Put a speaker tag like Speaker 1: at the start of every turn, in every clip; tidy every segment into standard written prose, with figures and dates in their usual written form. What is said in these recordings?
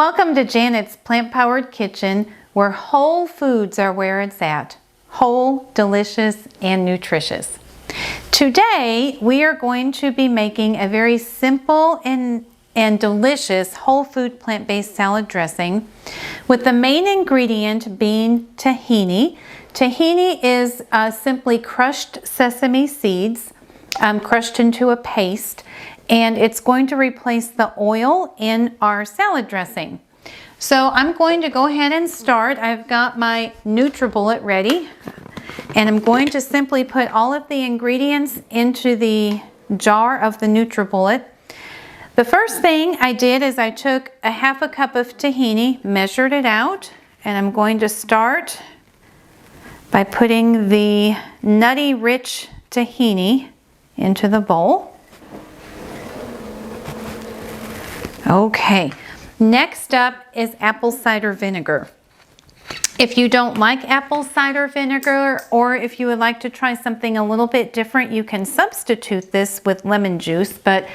Speaker 1: Welcome to Janet's Plant-Powered Kitchen, where whole foods are where it's at. Whole, delicious, and nutritious. Today, we are going to be making a very simple and delicious whole food plant-based salad dressing with the main ingredient being tahini. Tahini is simply crushed sesame seeds, crushed into a paste, and it's going to replace the oil in our salad dressing. So I'm going to go ahead and start. I've got my NutriBullet ready, and I'm going to simply put all of the ingredients into the jar of the NutriBullet. The first thing I did is I took a half a cup of tahini, measured it out, and I'm going to start by putting the nutty rich tahini into the bowl. Okay, next up is apple cider vinegar. If you don't like apple cider vinegar, or if you would like to try something a little bit different, you can substitute this with lemon juice, but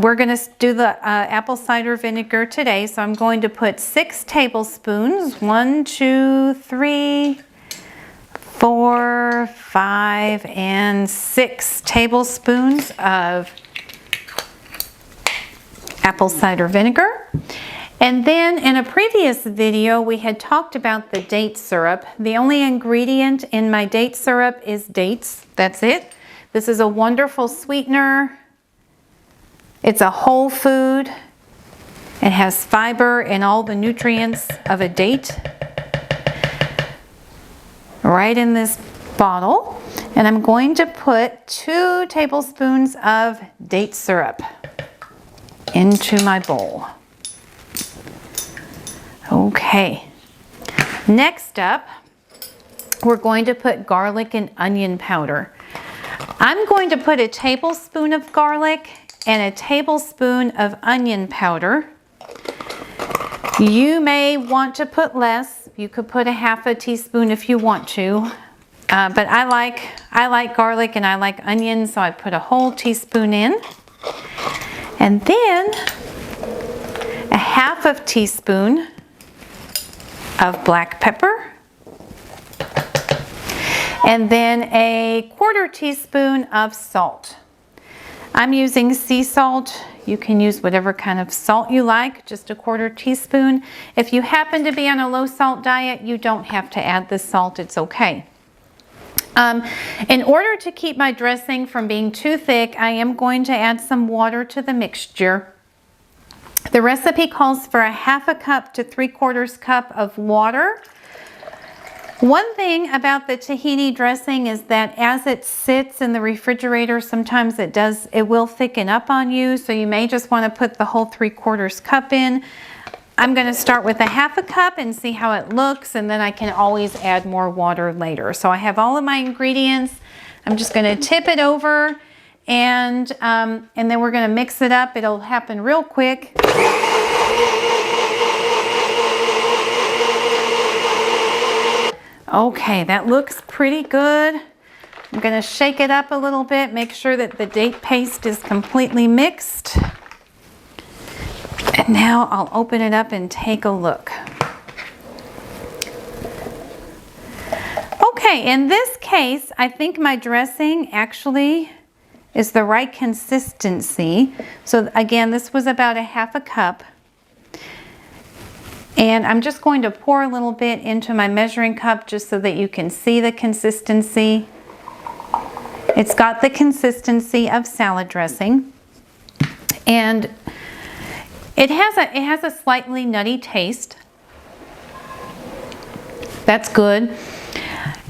Speaker 1: we're going to do the apple cider vinegar today. So I'm going to put 6 tablespoons, 1, 2, 3, 4, 5, and 6 tablespoons of apple cider vinegar. And then in a previous video, we had talked about the date syrup. The only ingredient in my date syrup is dates. That's it. This is a wonderful sweetener. It's a whole food. It has fiber and all the nutrients of a date right in this bottle. And I'm going to put 2 tablespoons of date syrup into my bowl. Okay, next up, we're going to put garlic and onion powder. I'm going to put a tablespoon of garlic and a tablespoon of onion powder. You may want to put less. You could put a half a teaspoon if you want to. But I like garlic and I like onion, so I put a whole teaspoon in. And then a half of teaspoon of black pepper, and then a 1/4 teaspoon of salt. I'm using sea salt. You can use whatever kind of salt you like, just a 1/4 teaspoon. If you happen to be on a low salt diet, you don't have to add the salt, it's okay. In order to keep my dressing from being too thick, I am going to add some water to the mixture. The recipe calls for a half a cup to 3/4 cup of water. One thing about the tahini dressing is that as it sits in the refrigerator, sometimes it will thicken up on you, so you may just want to put the whole 3/4 cup in. I'm going to start with a half a cup and see how it looks, and then I can always add more water later. So I have all of my ingredients. I'm just going to tip it over, and then we're going to mix it up. It'll happen real quick. Okay, that looks pretty good. I'm going to shake it up a little bit, make sure that the date paste is completely mixed. And now I'll open it up and take a look. Okay, in this case, I think my dressing actually is the right consistency. So again, this was about a half a cup. And I'm just going to pour a little bit into my measuring cup just so that you can see the consistency. It's got the consistency of salad dressing. And it has a slightly nutty taste. That's good.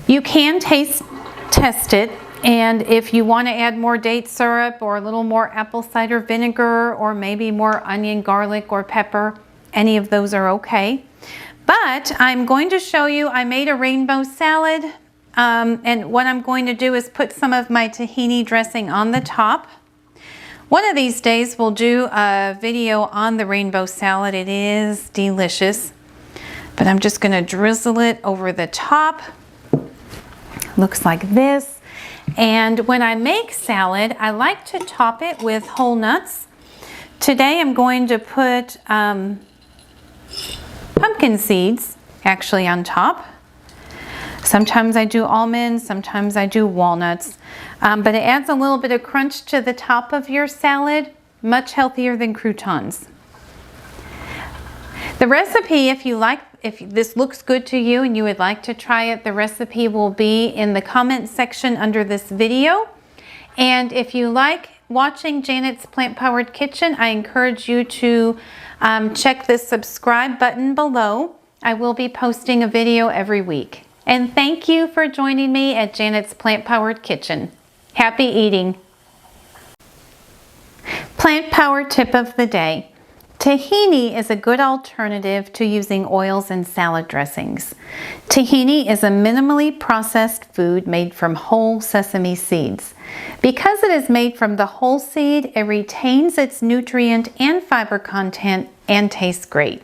Speaker 1: You can test it, and if you want to add more date syrup or a little more apple cider vinegar or maybe more onion, garlic, or pepper, any of those are okay. But I'm going to show you, I made a rainbow salad, and what I'm going to do is put some of my tahini dressing on the top. One of these days we'll do a video on the rainbow salad. It is delicious. But I'm just going to drizzle it over the top. Looks like this. And when I make salad, I like to top it with whole nuts. Today I'm going to put pumpkin seeds actually on top. Sometimes I do almonds, sometimes I do walnuts, but it adds a little bit of crunch to the top of your salad, much healthier than croutons. The recipe, if this looks good to you and you would like to try it, the recipe will be in the comment section under this video. And if you like watching Janet's Plant-Powered Kitchen, I encourage you to check the subscribe button below. I will be posting a video every week. And thank you for joining me at Janet's Plant-Powered Kitchen. Happy eating! Plant Power tip of the day. Tahini is a good alternative to using oils and salad dressings. Tahini is a minimally processed food made from whole sesame seeds. Because it is made from the whole seed, it retains its nutrient and fiber content and tastes great.